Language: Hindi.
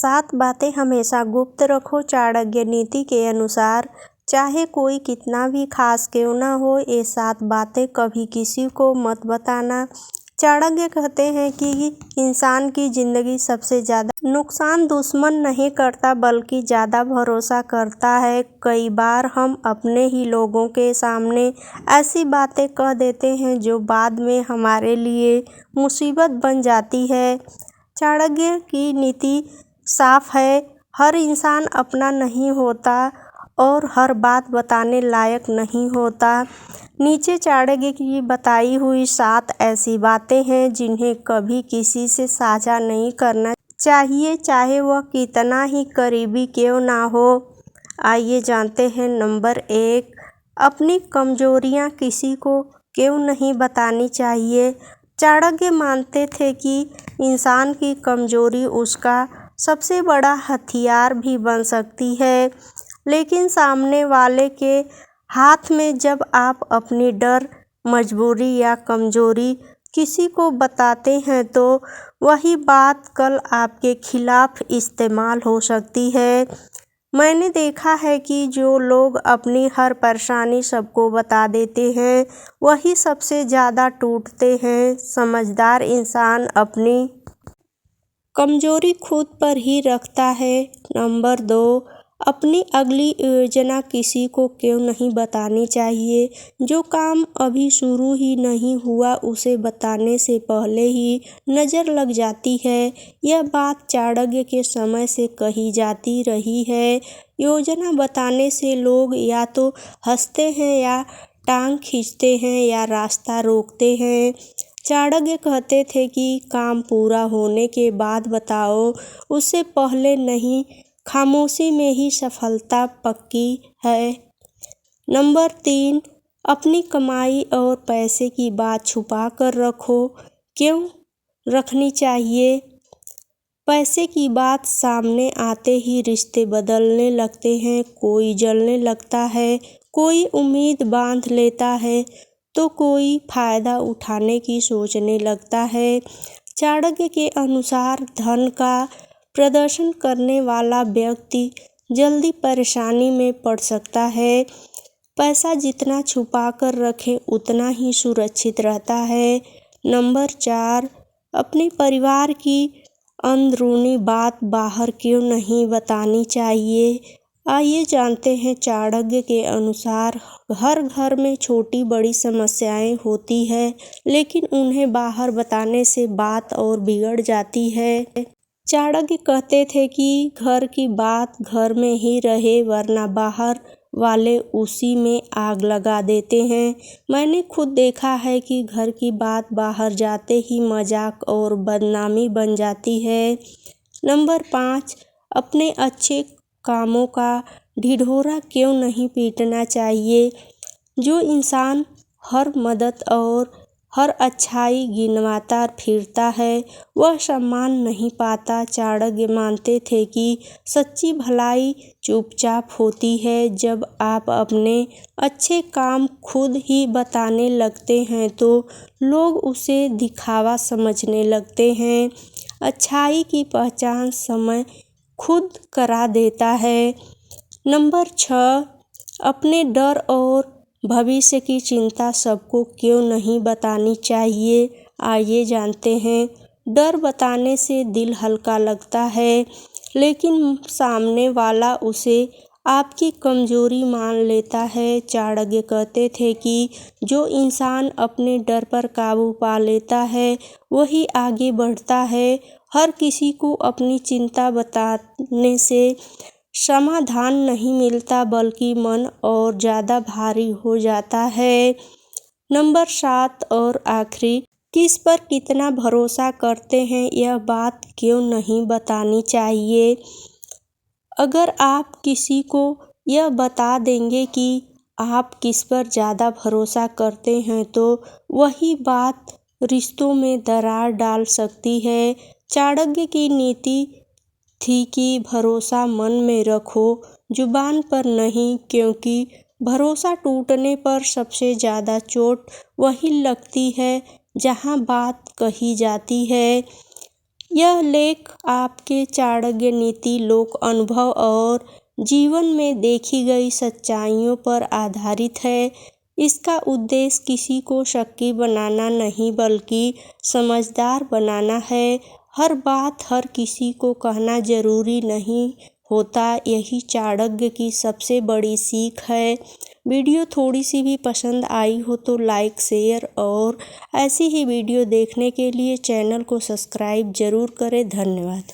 7 बातें हमेशा गुप्त रखो। चाणक्य नीति के अनुसार चाहे कोई कितना भी खास क्यों न हो, ये 7 बातें कभी किसी को मत बताना। चाणक्य कहते हैं कि इंसान की जिंदगी सबसे ज्यादा नुकसान दुश्मन नहीं करता बल्कि ज्यादा भरोसा करता है। कई बार हम अपने ही लोगों के सामने ऐसी बातें कह देते हैं जो बाद में हमारे लिए मुसीबत बन जाती है। चाणक्य की नीति साफ है, हर इंसान अपना नहीं होता और हर बात बताने लायक नहीं होता। नीचे चाणक्य की बताई हुई 7 ऐसी बातें हैं जिन्हें कभी किसी से साझा नहीं करना चाहिए, चाहे वह कितना ही करीबी क्यों ना हो। आइए जानते हैं। नंबर 1, अपनी कमजोरियां किसी को क्यों नहीं बतानी चाहिए। चाणक्य मानते थे कि इंसान की कमजोरी उसका सबसे बड़ा हथियार भी बन सकती है, लेकिन सामने वाले के हाथ में जब आप अपनी डर, मजबूरी या कमजोरी किसी को बताते हैं तो वही बात कल आपके खिलाफ इस्तेमाल हो सकती है। मैंने देखा है कि जो लोग अपनी हर परेशानी सबको बता देते हैं वही सबसे ज्यादा टूटते हैं। समझदार इंसान अपनी कमजोरी खुद पर ही रखता है। नंबर 2, अपनी अगली योजना किसी को क्यों नहीं बतानी चाहिए। जो काम अभी शुरू ही नहीं हुआ उसे बताने से पहले ही नजर लग जाती है। यह बात चाणक्य के समय से कही जाती रही है। योजना बताने से लोग या तो हंसते हैं या टांग खींचते हैं या रास्ता रोकते हैं। चाणक्य कहते थे कि काम पूरा होने के बाद बताओ, उससे पहले नहीं। खामोशी में ही सफलता पक्की है। नंबर 3, अपनी कमाई और पैसे की बात छुपा कर रखो। क्यों रखनी चाहिए? पैसे की बात सामने आते ही रिश्ते बदलने लगते हैं। कोई जलने लगता है, कोई उम्मीद बांध लेता है तो कोई फायदा उठाने की सोचने लगता है। चाणक्य के अनुसार धन का प्रदर्शन करने वाला व्यक्ति जल्दी परेशानी में पड़ सकता है। पैसा जितना छुपा कर रखें उतना ही सुरक्षित रहता है। नंबर 4, अपने परिवार की अंदरूनी बात बाहर क्यों नहीं बतानी चाहिए। आइए जानते हैं। चाणक्य के अनुसार हर घर में छोटी बड़ी समस्याएं होती है, लेकिन उन्हें बाहर बताने से बात और बिगड़ जाती है। चाणक्य कहते थे कि घर की बात घर में ही रहे, वरना बाहर वाले उसी में आग लगा देते हैं। मैंने खुद देखा है कि घर की बात बाहर जाते ही मजाक और बदनामी बन जाती है। नंबर 5, अपने अच्छे कामों का ढिढोरा क्यों नहीं पीटना चाहिए। जो इंसान हर मदद और हर अच्छाई गिनवाता फिरता है वह सम्मान नहीं पाता। चाणक्य मानते थे कि सच्ची भलाई चुपचाप होती है। जब आप अपने अच्छे काम खुद ही बताने लगते हैं तो लोग उसे दिखावा समझने लगते हैं। अच्छाई की पहचान समय खुद करा देता है। नंबर 6, अपने डर और भविष्य की चिंता सबको क्यों नहीं बतानी चाहिए। आइए जानते हैं। डर बताने से दिल हल्का लगता है, लेकिन सामने वाला उसे आपकी कमजोरी मान लेता है। चाणक्य कहते थे कि जो इंसान अपने डर पर काबू पा लेता है वही आगे बढ़ता है। हर किसी को अपनी चिंता बताने से समाधान नहीं मिलता बल्कि मन और ज्यादा भारी हो जाता है। नंबर 7 और आखिरी, किस पर कितना भरोसा करते हैं यह बात क्यों नहीं बतानी चाहिए। अगर आप किसी को यह बता देंगे कि आप किस पर ज्यादा भरोसा करते हैं तो वही बात रिश्तों में दरार डाल सकती है। चाणक्य की नीति थी कि भरोसा मन में रखो, जुबान पर नहीं, क्योंकि भरोसा टूटने पर सबसे ज्यादा चोट वही लगती है जहां बात कही जाती है। यह लेख आपके चाणक्य नीति, लोक अनुभव और जीवन में देखी गई सच्चाइयों पर आधारित है। इसका उद्देश्य किसी को शक्की बनाना नहीं बल्कि समझदार बनाना है। हर बात हर किसी को कहना जरूरी नहीं होता, यही चाणक्य की सबसे बड़ी सीख है। वीडियो थोड़ी सी भी पसंद आई हो तो लाइक, शेयर और ऐसी ही वीडियो देखने के लिए चैनल को सब्सक्राइब जरूर करें। धन्यवाद।